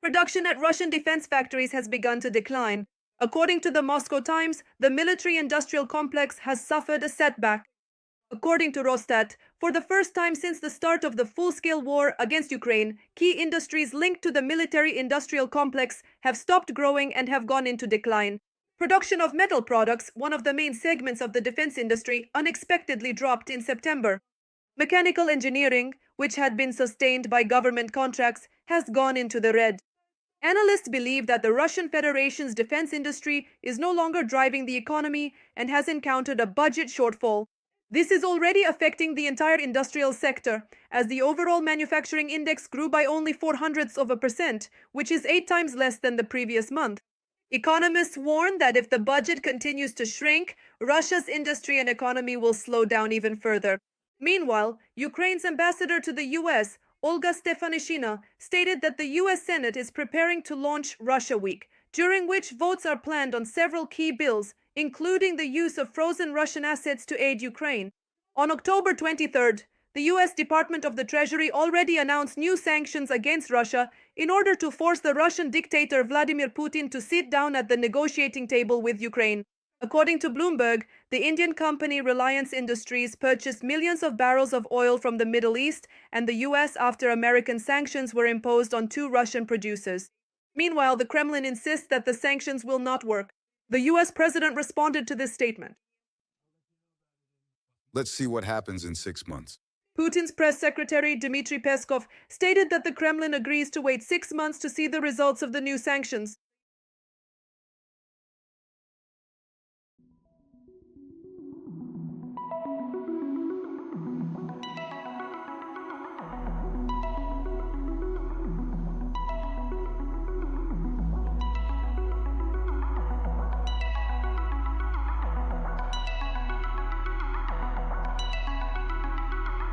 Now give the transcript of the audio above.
Production at Russian defense factories has begun to decline. According to the Moscow Times, the military-industrial complex has suffered a setback. According to Rostat, for the first time since the start of the full-scale war against Ukraine, key industries linked to the military-industrial complex have stopped growing and have gone into decline. Production of metal products, one of the main segments of the defense industry, unexpectedly dropped in September. Mechanical engineering, which had been sustained by government contracts, has gone into the red. Analysts believe that the Russian Federation's defense industry is no longer driving the economy and has encountered a budget shortfall. This is already affecting the entire industrial sector, as the overall manufacturing index grew by only 0.04%, which is 8 times less than the previous month. Economists warn that if the budget continues to shrink, Russia's industry and economy will slow down even further. Meanwhile, Ukraine's ambassador to the US, Olga Stefanishina, stated that the US Senate is preparing to launch Russia Week, during which votes are planned on several key bills, including the use of frozen Russian assets to aid Ukraine. On October 23rd, the US Department of the Treasury already announced new sanctions against Russia in order to force the Russian dictator Vladimir Putin to sit down at the negotiating table with Ukraine. According to Bloomberg, the Indian company Reliance Industries purchased millions of barrels of oil from the Middle East and the US after American sanctions were imposed on 2 Russian producers. Meanwhile, the Kremlin insists that the sanctions will not work. The US president responded to this statement. Let's see what happens in 6 months. Putin's press secretary Dmitry Peskov stated that the Kremlin agrees to wait 6 months to see the results of the new sanctions.